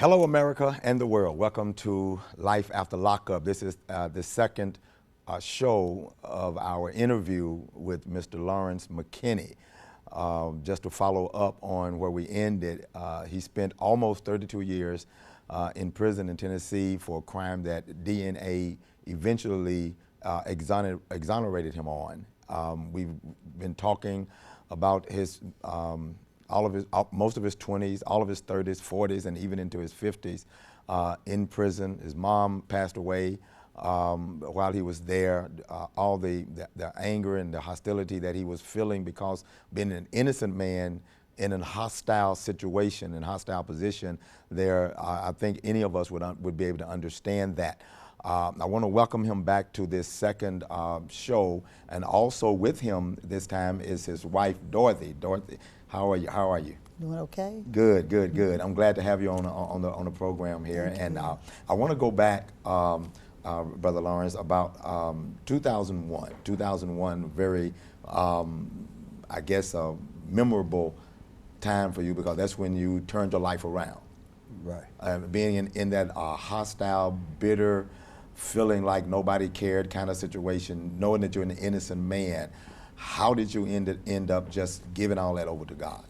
Hello, America and the world. Welcome to Life After Lockup. This is the second show of our interview with Mr. Lawrence McKinney. Just to follow up on where we ended, he spent almost 32 years in prison in Tennessee for a crime that DNA eventually exonerated him on. We've been talking about his most of his 20s, all of his 30s, 40s, and even into his 50s in prison. His mom passed away while he was there. All the anger and the hostility that he was feeling because being an innocent man in a hostile situation, in hostile position there, I think any of us would be able to understand that. I want to welcome him back to this second show, and also with him this time is his wife, Dorothy. Dorothy, how are you? How are you? Doing okay. Good, good, good. I'm glad to have you on the program here. And I want to go back, Brother Lawrence, about 2001. 2001, very, I guess, a memorable time for you because that's when you turned your life around. Right. Being in that hostile, bitter, feeling like nobody cared kind of situation, knowing that you're an innocent man. How did you end up just giving all that over to God?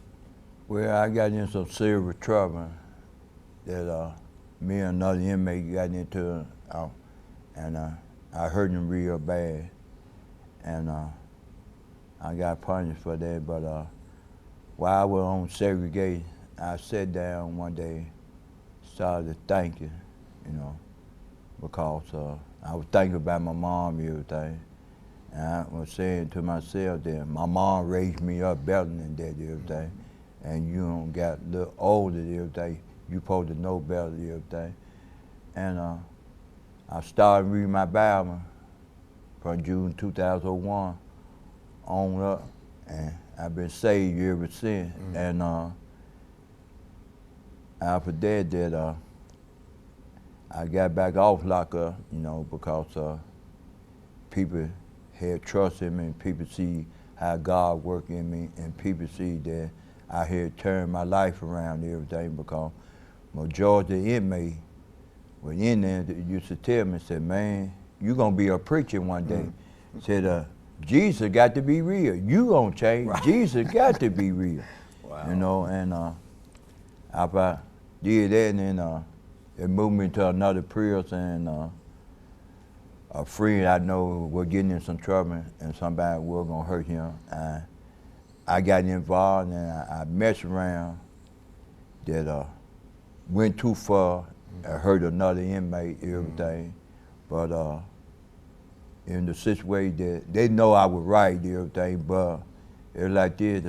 Well, I got in some serious trouble that me and another inmate got into, and I hurt him real bad, and I got punished for that. But while I was on segregation, I sat down one day, started thinking, because I was thinking about my mom and everything. And I was saying to myself that my mom raised me up better than that everything. And you don't got a little older everything, you supposed to know better everything. And I started reading my Bible from June 2001 on up, and I've been saved ever since. Mm-hmm. And after that, I got back off lockup, because people had trust in me, and people see how God worked in me, and people see that I had turned my life around and everything, because majority of the inmates were in there that used to tell me, said, man, you're gonna be a preacher one day. Mm-hmm. Said, Jesus got to be real. You gonna change, right. Jesus got to be real. Wow. And after I did that, and then it moved me to another prison, and a friend I know was getting in some trouble and somebody was gonna hurt him. And I got involved and I messed around that went too far and hurt another inmate, everything. But in the situation that they know I was right, everything, but it's like this,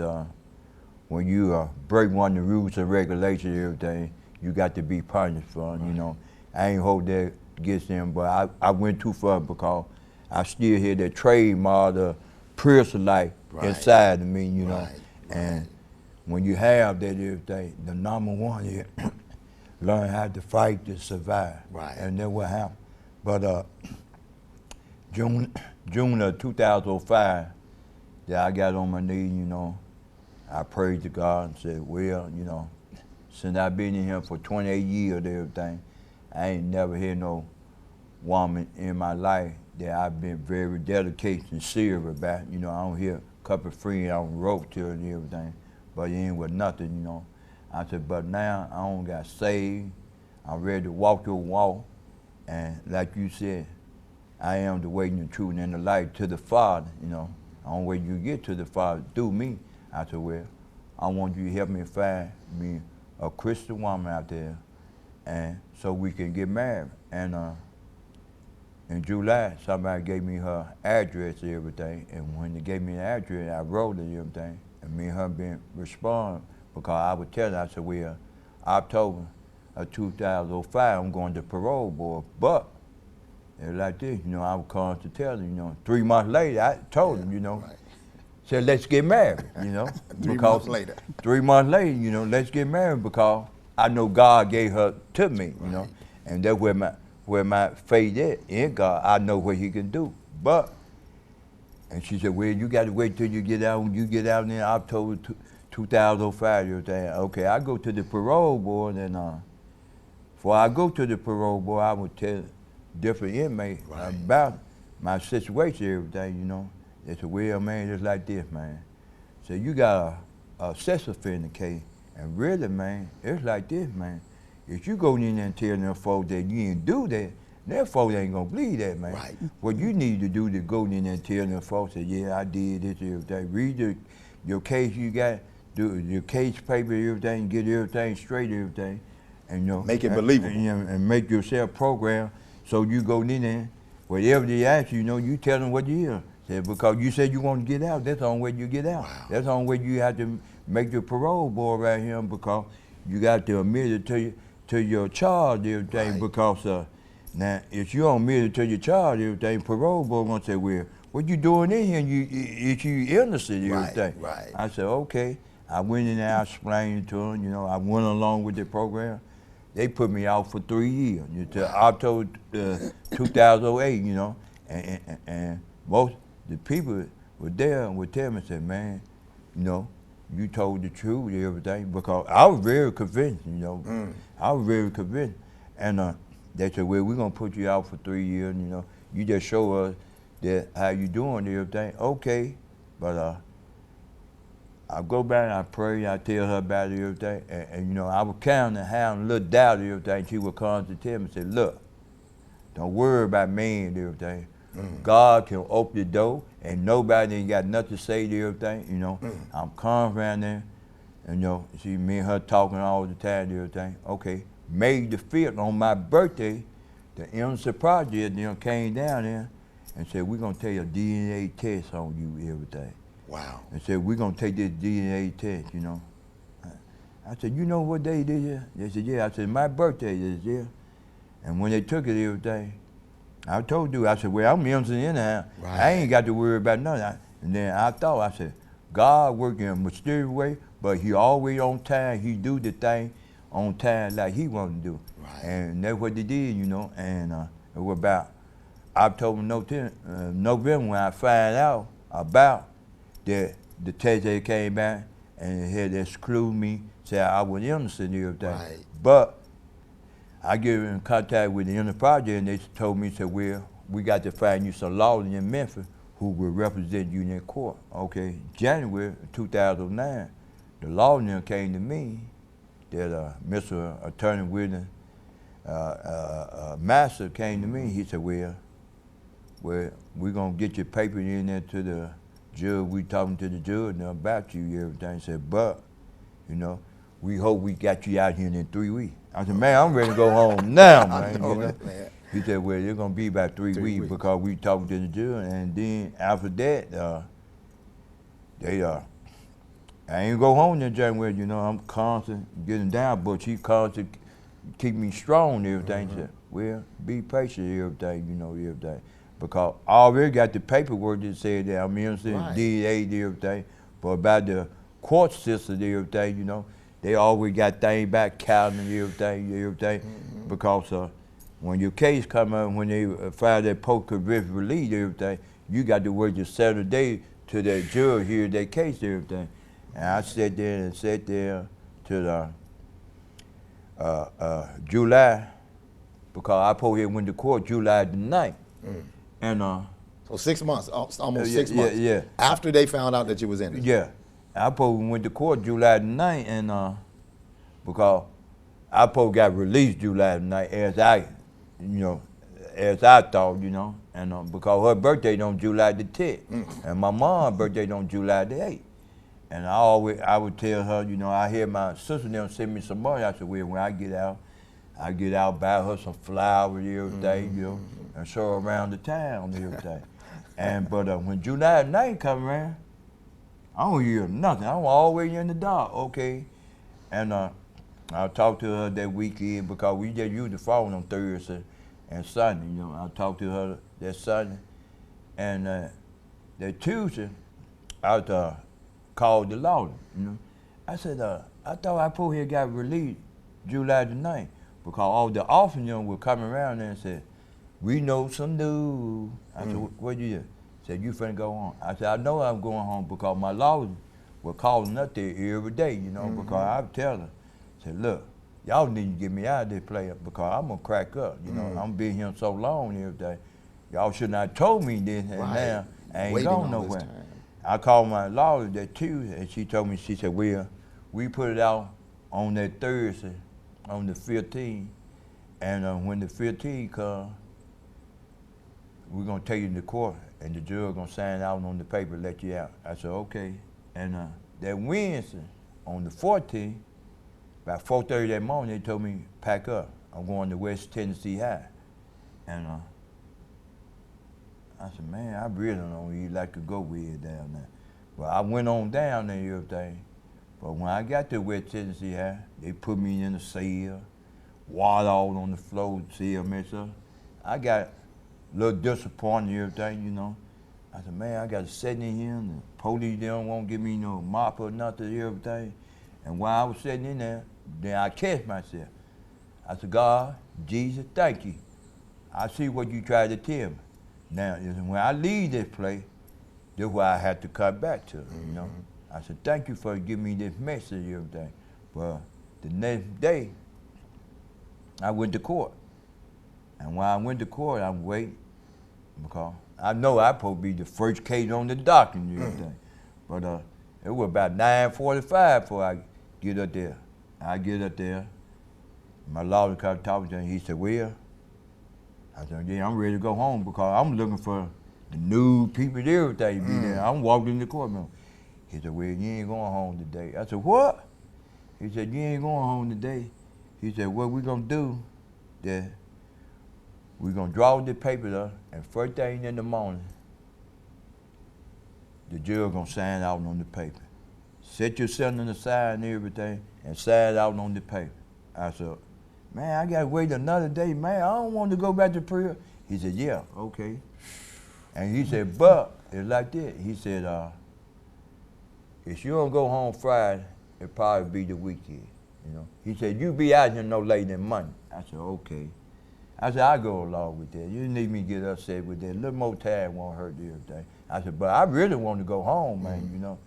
when you break one of the rules and regulations, everything, you got to be punished for, right. I ain't hold that against them, but I went too far because I still had that trademark of prison life right. inside of me, right. And when you have that everything, the number one is learn how to fight to survive. Right. And that's what happened. But June of 2005, that I got on my knees, I prayed to God and said, well, since I've been in here for 28 years and everything, I ain't never had no woman in my life that I've been very dedicated and serious about. I don't hear a couple of friends on rope to and everything, but it ain't with nothing, I said, but now I don't got saved. I'm ready to walk the walk. And like you said, I am the way and the truth and the light to the Father, The only way you get to the Father through me. I said, well, I want you to help me find me a Christian woman out there, and so we can get married. And in July, somebody gave me her address and everything, and when they gave me the address, I wrote it and everything, and me and her didn't respond, because I was telling her, I said, well, October of 2005, I'm going to parole board, but it's like this, I was calling to tell her, 3 months later, I told him, right. Said, let's get married, 3 months later. 3 months later, let's get married, because I know God gave her to me, right. And that's where my faith is in God. I know what He can do. But, and she said, well, you got to wait till you get out. When you get out in October 2005, you're saying, okay, I go to the parole board, and before I go to the parole board, I would tell different inmates about my situation, everything, you know. They said, well, man, it's like this, man. So you got a sex offender case, and really, man, it's like this, man. If you go in there and tell them folks that you didn't do that, them folks ain't gonna believe that, man. Right. What you need to do to go in there and tell them folks that, yeah, I did this, everything. Read your case you got, do your case paper, everything, get everything straight, everything. And, you know, Make it believable. And make yourself program so you go in there, whatever they ask you, you know, you tell them what you hear. Say, because you said you want to get out, that's the only way you get out. Wow. That's the only way you have to make your parole board right here, because you got to admit it to your charge, everything. Right. Because now, if you don't admit it to your charge, everything, parole board gonna say, well, what you doing in here? If you innocent, everything. Right. I said, okay. I went in there, I explained to them, you know, I went along with the program. They put me out for 3 years, until October 2008, you know, and most the people were there and would tell me, said, man, you know, you told the truth and everything, because I was very convinced, you know. I was very convinced. And they said, well, we're gonna put you out for 3 years, you know. You just show us that how you doing and everything. Okay, but I go back and I pray, I tell her about it and everything, and you know, I was kind of having a little doubt and everything. She would come to tell me, say, look, don't worry about me and everything. God can open the door, and nobody ain't got nothing to say to everything, you know. I'm calm around there, and you know, see me and her talking all the time and everything. Okay, May the 5th, on my birthday, the Innocence Project, you know, came down there and said, we're gonna take a DNA test on you, everything. Wow. And said, we're gonna take this DNA test, you know. I said, you know what day it is? They said, yeah. I said, my birthday is here. And when they took it, everything, I told you, I said, well, I'm innocent anyhow. Right. I ain't got to worry about nothing. And then I thought, I said, God working in a mysterious way, but he always on time. He do the thing on time like he want to do. Right. And that's what they did, you know. And it was about October, November when I find out about the test that came back and it had excluded me, say I was innocent and everything. Right. But I get in contact with the Innocence Project and they told me, said, well, we got to find you some lawyers in Memphis who will represent you in that court. Okay, January 2009, the lawyer came to me that Mr. Attorney William Master came to me. He said, well, we're gonna get your paper in there to the judge. We talking to the judge now about you and everything. He said, but, you know, we hope we got you out here in 3 weeks. I said, man, I'm ready to go home now, man. know You know? it, man. He said, well, it's gonna be about 3 weeks because we talking to the judge. And then after that, I ain't go home in January, you know, I'm constant getting down, but she constant keep me strong and everything. Said, well, be patient and everything, you know, everything. Because I already got the paperwork that said that I'm innocent, Right. DA and everything. But about the court system and everything, you know, they always got things back counting and everything. Because when your case come out, when they file that post-conviction release and everything, you got to wait till Saturday to that judge hear that case and everything. And I sat there till July, because I supposed to went to court July the 9th. And So 6 months, almost Yeah, 6 months. yeah. After they found out that you was in it. yeah, I supposed went to court July the 9th, and because I supposed got released July the 9th, as I thought, you know, and because her birthday on July the 10th, and my mom's birthday on July the 8th. And I would tell her, you know, I hear my sister them send me some money. I said, well, when I get out, buy her some flowers and everything, you know, and show her around the town and everything. But when July 9th come around, I don't hear nothing. I'm always in the dark, okay? And I talked to her that weekend because we just used the phone on Thursday and Sunday, you know. I talked to her that Sunday. And that Tuesday, I called the lawyer, you know. I said, I thought I probably had got released July the 9th because all the officers were coming around there and said, we know some news. I said, what you do? Said, you finna go home. I said, I know I'm going home because my lawyers were calling up there every day, you know, because I would tell her, said, look, y'all need to get me out of this place because I'm gonna crack up. You know, I'm been here so long and everything. Y'all should not have told me this, and now I ain't Waiting going all this nowhere. time. I called my lawyer that Tuesday, and she told me, she said, well, we put it out on that Thursday, on the 15th, and when the 15th comes, we're gonna take you to court, and the judge gonna sign out on the paper, let you out. I said, okay. And that Wednesday, on the 14th, about 4:30 that morning, they told me, pack up. I'm going to West Tennessee High. And I said, man, I really don't even like to go with down there. But I went on down there and everything. But when I got to West Tennessee High, they put me in a cell, water all on the floor, cell mess up. I got a little disappointed and everything, you know. I said, man, I got to sit in here and the police, they don't want to give me no mop or nothing and everything. And while I was sitting in there, then I catch myself. I said, God, Jesus, thank you. I see what you tried to tell me. Now, when I leave this place, this is where I had to cut back to, you know. I said, thank you for giving me this message and everything. But the next day, I went to court. And when I went to court, I'm waiting because I know I'm supposed to be the first case on the docket and everything. But it was about 9:45 before I get up there. I get up there. My lawyer come talking to me. He said, well, I said, yeah, I'm ready to go home because I'm looking for the new people and everything to be there. I'm walking in the courtroom. He said, well, you ain't going home today. I said, what? He said, you ain't going home today. He said, what we gonna do, that we gonna draw the paper up, and first thing in the morning, the judge gonna sign out on the paper. Set yourself on the side and everything, and sign out on the paper. I said, man, I gotta wait another day, man. I don't want to go back to prison. He said, yeah, okay. And he said, but it's like that. He said, if you don't go home Friday, it'll probably be the weekend, you know. He said, you be out here no later than Monday. I said, okay. I said, I'll go along with that. You need me to get upset with that. A little more time won't hurt everything. I said, but I really want to go home, man, you know.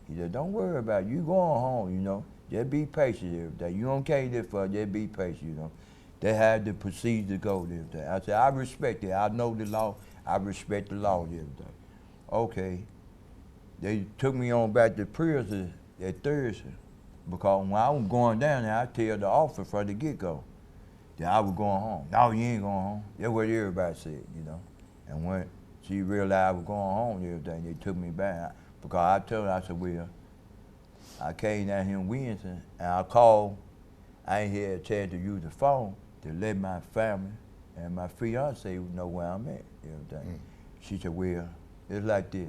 He said, don't worry about it. You going home, you know. Just be patient every day. You don't care this for, just be patient, you know. They had the procedure to go every day. I said, I respect it. I know the law. I respect the law every day. Okay. They took me on back to prison that Thursday because when I was going down there, I tell the officer from the get-go that I was going home. No, you ain't going home. That's what everybody said, you know. And when she realized I was going home and everything, they took me back because I told her, I said, well, I came down here on Wednesday and I called. I ain't had a chance to use the phone to let my family and my fiance know where I'm at and everything. She said, well, it's like this.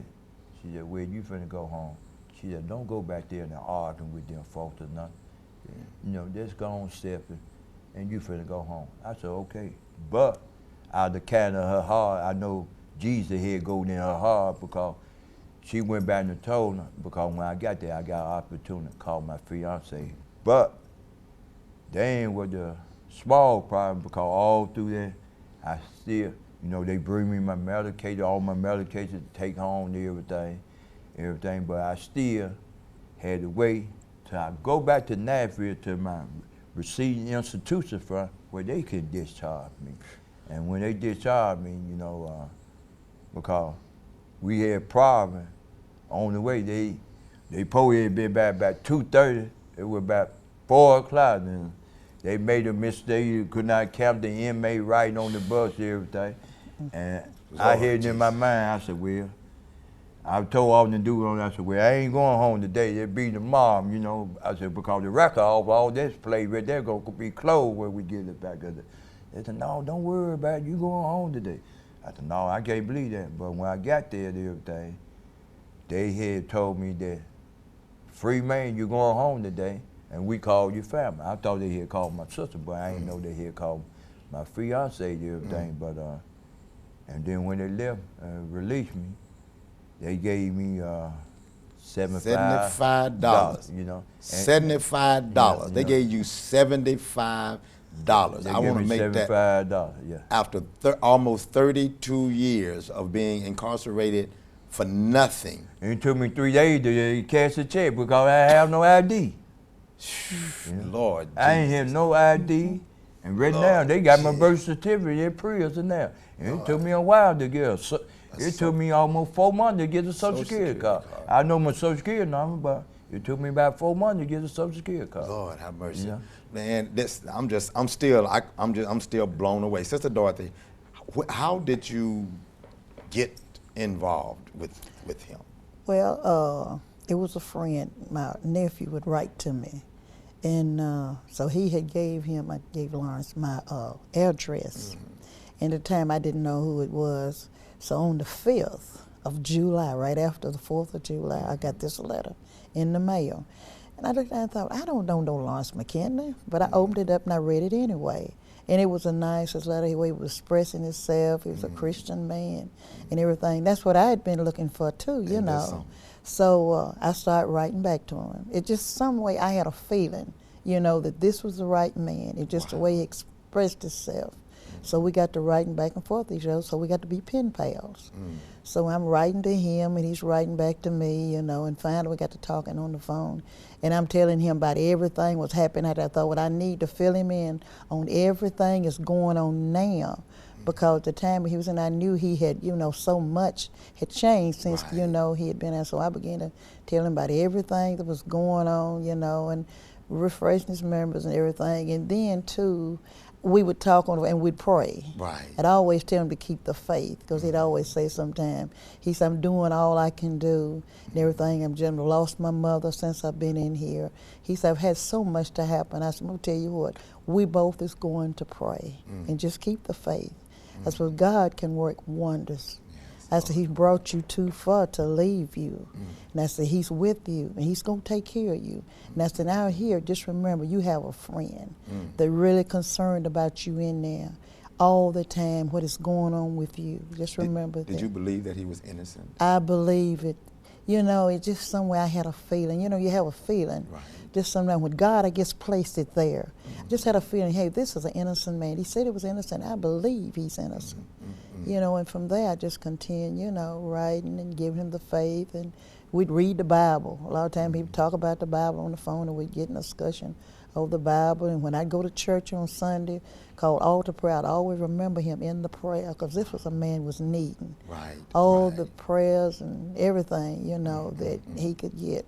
She said, well, you finna go home. She said, don't go back there and arguing with them folks or nothing. You know, just go on stepping and you finna go home. I said, okay. But out of the kind of her heart, I know Jesus had go in her heart because she went back and told her, because when I got there, I got an opportunity to call my fiance. But they ain't with the small problem because all through there, I still, you know, they bring me my medication, all my medication to take home and everything, but I still had to wait till I go back to Nashville to my receiving institution for where they could discharge me. And when they discharged me, you know, because we had problems on the way, they probably had been back about 2:30, it was about 4 o'clock, and they made a mistake, you could not count the inmate riding on the bus and everything. And I had it in my mind, I said, well, I told all the dudes, I said, well, I ain't going home today, it'll be tomorrow, you know. I said, because the record of all this place right there gonna be closed when we get it back. They said, no, don't worry about it, you going home today. I said, no, I can't believe that. But when I got there and everything, they had told me that, free man, you going home today, and we called your family. I thought they had called my sister, but I didn't know they had called my fiance and everything. But and then when they left, released me, they gave me $75. You know, $75. They gave you $75. I want to make that $75. Yeah. after almost 32 years of being incarcerated for nothing. And it took me 3 days to cash the check because I have no ID. Lord I ain't have Jesus. no ID. And right now, they got my birth certificate in prison now. And it took me a while to get it took me almost 4 months to get a Social Security card. I know my Social Security number, but it took me about 4 months to get a Social Security card. Lord have mercy. Yeah. Man, I'm still blown away. Sister Dorothy, how did you get involved with him? Well, it was a friend. My nephew would write to me. And so he had I gave Lawrence my address. And at the time I didn't know who it was. So on the 5th of July, right after the 4th of July, I got this letter in the mail. And I looked at it and thought, I don't know Lawrence McKinney, but I opened it up and I read it anyway. And it was a nice letter. He was expressing himself. He was a Christian man and everything. That's what I had been looking for too, you know. So I started writing back to him. It just some way I had a feeling, you know, that this was the right man. It just the way he expressed himself. So we got to writing back and forth each other. So we got to be pen pals. So I'm writing to him and he's writing back to me, you know, and finally we got to talking on the phone. And I'm telling him about everything what's happening. I thought, well, I need to fill him in on everything that's going on now. Because the time he was in, I knew he had, you know, so much had changed since, you know, he had been out. So I began to tell him about everything that was going on, you know, and refreshing his memories and everything. And then, too, we would talk on and we'd pray. Right. I'd always tell him to keep the faith, because he'd always say sometime, he said, I'm doing all I can do and everything. I'm just lost my mother since I've been in here. He said, I've had so much to happen. I said, I'm going to tell you what, we both is going to pray and just keep the faith. That's what God can work wonders. I said, He brought you too far to leave you. And I said, He's with you, and He's going to take care of you. And I said, out here, just remember, you have a friend that really concerned about you in there all the time, what is going on with you. Just remember that. Did you believe that he was innocent? I believe it. You know, it's just somewhere I had a feeling. You know, you have a feeling. Right. Just sometimes when God, I guess, placed it there. I just had a feeling, hey, this is an innocent man. He said it was innocent. I believe he's innocent. You know, and from there I just continued, you know, writing and giving him the faith. And we'd read the Bible. A lot of times people talk about the Bible on the phone, and we'd get in a discussion of the Bible. And when I go to church on Sunday, called altar prayer, I'd always remember him in the prayer, because this was a man who was needing all the prayers and everything, you know, that he could get.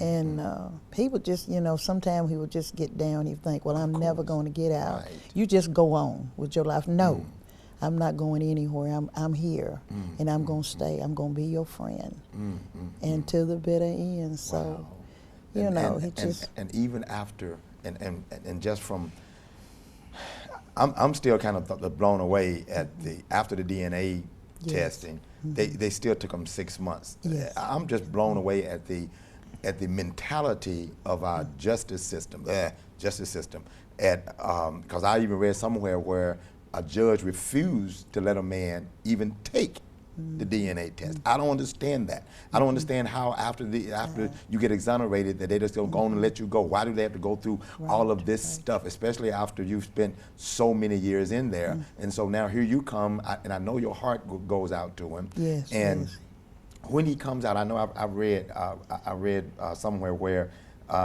And he would just, you know, sometimes he would just get down. He'd think, well, I'm never going to get out. You just go on with your life. No, I'm not going anywhere. I'm here, and I'm going to stay. I'm going to be your friend, and to the bitter end. So, you know, he just. And even after, and just from, I'm still kind of blown away at after the DNA testing. They still took him 6 months. I'm just blown away at the mentality of our justice system. Because I even read somewhere where a judge refused to let a man even take the DNA test. I don't understand that. I don't understand how after you get exonerated that they just go on and let you go. Why do they have to go through all of this stuff, especially after you've spent so many years in there? And so now here you come, and I know your heart goes out to him. And when he comes out, I know I read somewhere where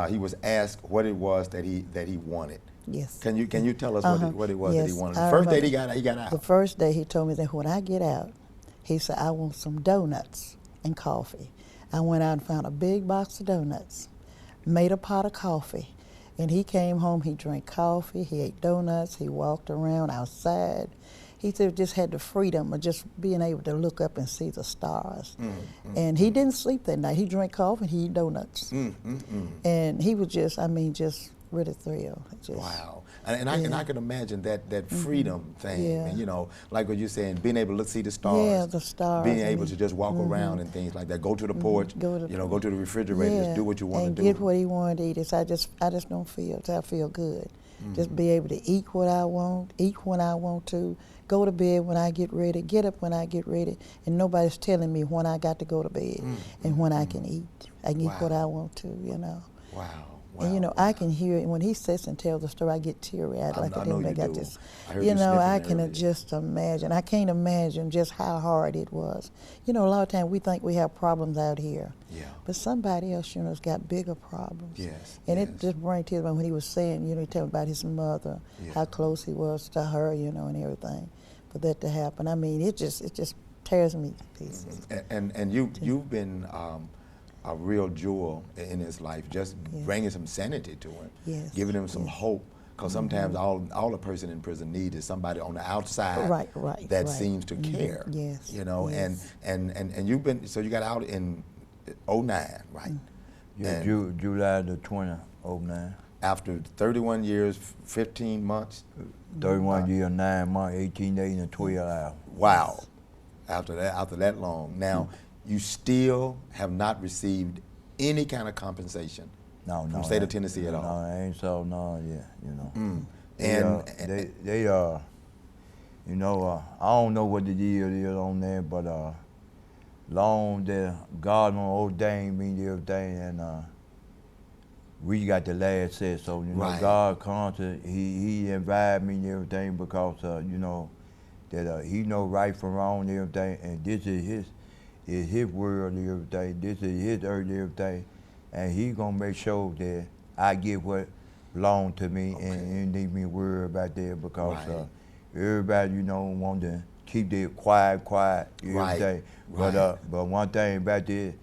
he was asked what it was that he wanted. Can you tell us what it was that he wanted? The first day he got out. The first day he told me that when I get out, he said, I want some donuts and coffee. I went out and found a big box of donuts, made a pot of coffee, and he came home, he drank coffee, he ate donuts, he walked around outside. He said just had the freedom of just being able to look up and see the stars. And he didn't sleep that night. He drank coffee and he ate donuts. And he was just, I mean, just really thrilled. Wow. And I can imagine that freedom thing, and, you know, like what you're saying, being able to see the stars. Yeah, the stars. Being able to just walk around and things like that. Go to the porch, go to the refrigerator, just do what you want to do. And get what he wanted to eat. It's, I just don't feel, I feel good. Just be able to eat what I want, eat when I want to, go to bed when I get ready, get up when I get ready, and nobody's telling me when I got to go to bed and when I can eat. I can eat what I want to, you know. Wow. And you know, I can hear it when he sits and tells the story. I get teary-eyed, like I know you got do. this. I heard You you know, I sniffing can earlier. just imagine. I can't imagine just how hard it was. You know, a lot of times we think we have problems out here, Yeah. but somebody else, you know, has got bigger problems. Yes. And yes. it just brings tears when he was saying, you know, he told about his mother, Yeah. how close he was to her, you know, and everything. For that to happen, I mean, it just tears me to pieces. And you've been a real jewel in his life, just Yes. bringing some sanity to him, Yes. giving him some Yes. hope. Because sometimes all a person in prison needs is somebody on the outside Right, that right. seems to care. Yes, You know, yes. and you've been, so you got out in '09, right? Yeah, And July the 20th, 09. after 31 years, 15 months. 31 years, 9 months, 18 days, and 12 hours. Wow. After that long. Now, you still have not received any kind of compensation No, from no. the state of I- Tennessee at all. No, I ain't saw none yet, you know. And They you know, I don't know what the deal is on there, but long that God ordained me and everything, and we got the last say. So you know, Right. God comes to He invited me and everything because you know that He know right from wrong and everything, and this is His world and everything. This is His earth and everything, and He gonna make sure that I get what belong to me, Okay. and need me worry about that because Right. everybody, you know, want to keep their quiet, Right. everything. Right. But one thing about this,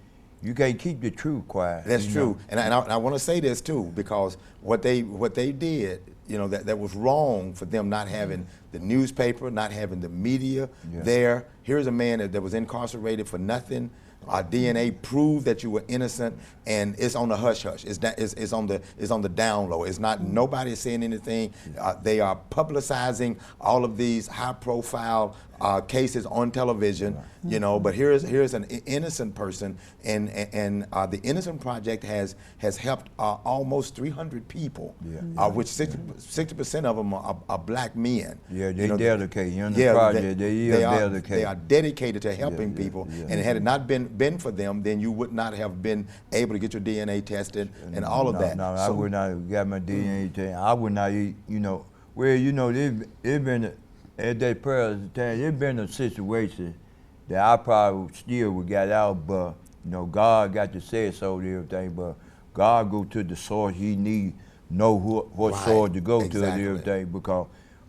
you can't keep the truth quiet. that's you true. know. And I want to say this too, because what they did, you know, that was wrong for them not having the newspaper, not having the media Yeah. there. Here's a man that was incarcerated for nothing. Our DNA proved that you were innocent, and it's on the hush hush. It's on the down low. It's not nobody is saying anything. They are publicizing all of these high profile cases on television. You know, but here's an innocent person, and the Innocence Project has helped almost 300 people, Yeah. which 60% of them are black men. Yeah, they You know, dedicate. You know, the yeah, project, they are they dedicated. are dedicated to helping Yeah, people, yeah. and had it not been for them, then you would not have been able to get your DNA tested and all of that. No, I would not have got my DNA test. I would not, you know, well, you know, it been, at that prayer time, it been a situation that I probably still would got out, but, you know, God got to say so and everything, but God go to the source He need, know what Right, source to go to and exactly. everything, because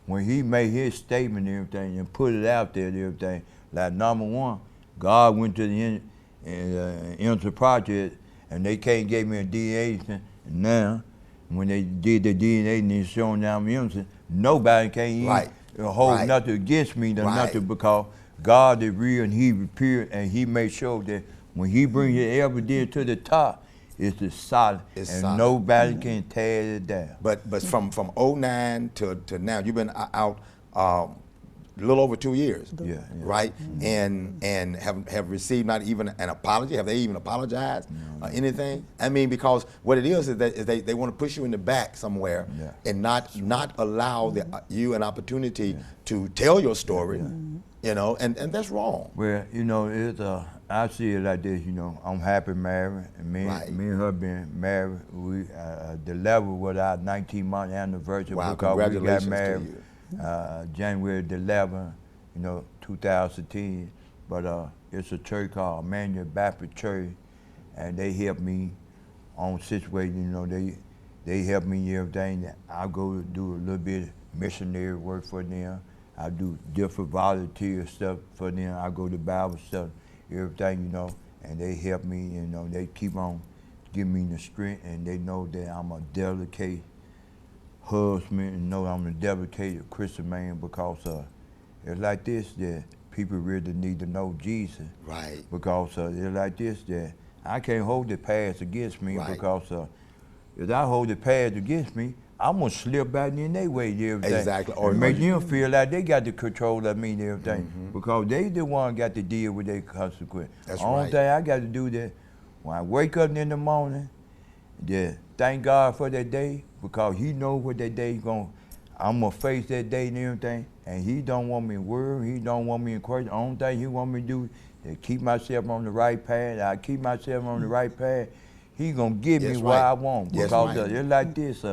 when He made His statement and everything and put it out there and everything, like number one, God went to the Innocence Project, and they can't give me a DNA. And now, when they did the DNA and they showing now I'm innocent, nobody can even Right. hold Right. nothing against me, Right. nothing, because God is real and He appeared and He made sure that when He brings the evidence to the top, it's solid, It's and solid. nobody can tear it down. But from '09 to now, you've been out a little over 2 years, Yeah, yeah. right? And have received not even an apology. Have they even apologized or anything? I mean, because what it is that they want to push you in the back somewhere, Yeah. and not allow you an opportunity to tell your story. You know, and that's wrong. Well, you know, it's I see it like this. You know, I'm happy married, and me Right. and her been married. We the level was our 19-month anniversary Wow, because we got congratulations to married you. January the 11th, you know, 2010. But it's a church called Emmanuel Baptist Church, and they help me on situation. You know, they help me in everything. I go do a little bit of missionary work for them. I do different volunteer stuff for them. I go to Bible stuff, everything, you know, and they help me, you know, they keep on giving me the strength, and they know that I'm a dedicated husband and know I'm a dedicated Christian man, because it's like this that people really need to know Jesus. Right. Because it's like this that I can't hold the past against me, Right. because if I hold the past against me, I'm gonna slip back in their way and everything. Exactly. Or make them feel like they got the control of me and everything. Because they the one got to deal with their consequence. That's Only right. thing I got to do that when I wake up in the morning, yeah, thank God for that day, because He know what that day I'm gonna face that day and everything, and He don't want me to worry, He don't want me in question. The only thing He want me to do is keep myself on the right path. I keep myself on the right path. He gonna give me Yes, what right. I want. Yes, Because right. it's like this,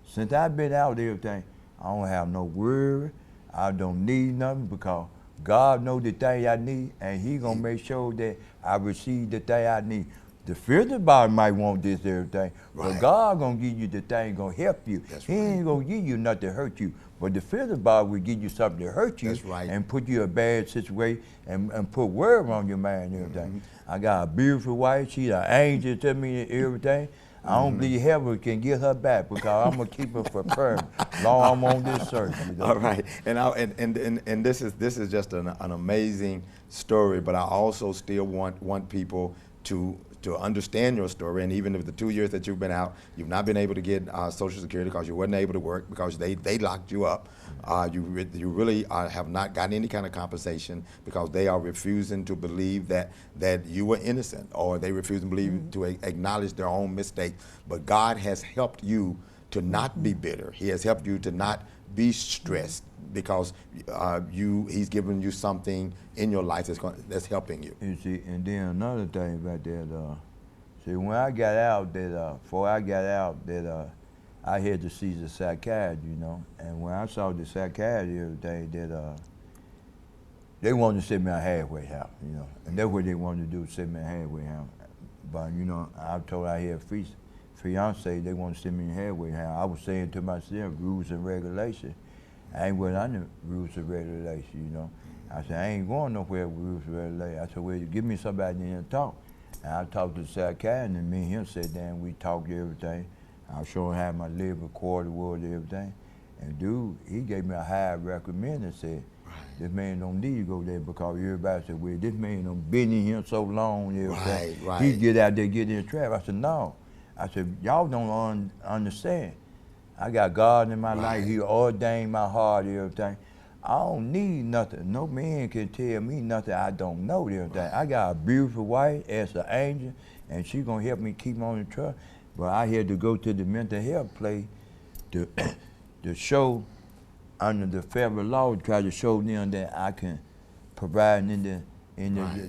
since I've been out there, everything, I don't have no worry. I don't need nothing because God knows the thing I need, and He gonna make sure that I receive the thing I need. The physical body might want this everything, Right. but God gonna give you the thing gonna help you. That's He right. ain't gonna give you nothing to hurt you. But the physical body will give you something to hurt you That's right. and put you in a bad situation and put worry on your mind and everything. I got a beautiful wife. She's an angel to me and everything. I don't believe heaven can get her back because I'm gonna keep her for permanent long I'm on this earth. You know? All right, and this is just an amazing story, but I also still want people to understand your story. And even if the 2 years that you've been out, you've not been able to get Social Security because you wasn't able to work because they locked you up. You really have not gotten any kind of compensation because they are refusing to believe that you were innocent, or they refuse to believe to acknowledge their own mistake. But God has helped you to not be bitter. He has helped you to not be stressed because He's given you something in your life that's helping you. You see, and then another thing about that, see, when I got out, before I got out, I had to see the psychiatrist, you know, and when I saw the psychiatrist everything, they wanted to send me a halfway house, you know, and that's what they wanted to do, send me a halfway house. But you know, I told I had fiance, they want to send me a halfway house. I was saying to myself, rules and regulations. I ain't went under rules and regulations, you know. I said, I ain't going nowhere with rules and regulations. I said, well, give me somebody in to talk. And I talked to the psychiatrist, and me and him sat down, we talked everything. I showed him how my liver quarter was and everything. And dude, he gave me a high recommend and said, this man don't need to go there because everybody said, well, this man done been in here so long and everything. Right. He get out there, get in the trap. I said, no. I said, y'all don't understand. I got God in my life. He ordained my heart and everything. I don't need nothing. No man can tell me nothing I don't know and everything. I got a beautiful wife as an angel, and she gonna help me keep on the trust. But I had to go to the mental health place to show under the federal law, try to show them that I can provide in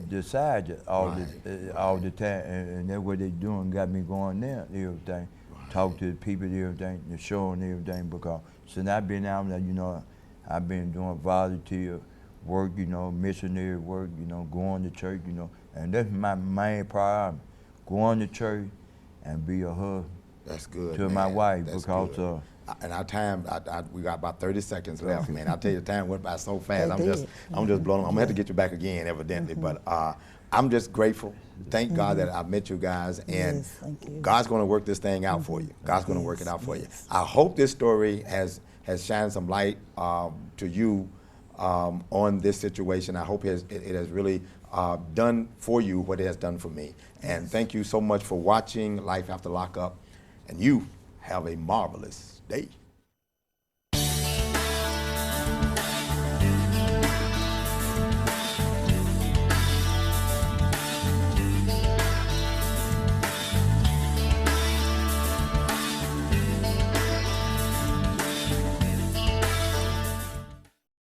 the side all the time, and that's what they doing. Got me going there, everything. Talk to the people, everything, the show and everything. Because since I've been out there, you know, I've been doing volunteer work, you know, missionary work, you know, going to church, you know, and that's my main priority: going to church and be a husband. That's good, to man. my wife. That's Because good. And our time, we got about 30 seconds left, man. I tell you, the time went by so fast. I'm just blown. I'm gonna have to get you back again, evidently. But I'm just grateful. Thank God that I met you guys, and Yes, thank you. God's gonna work this thing out for you. God's gonna work it out for you. I hope this story has shined some light to you on this situation. I hope it has really done for you what it has done for me. And thank you so much for watching Life After Lockup. And you have a marvelous day.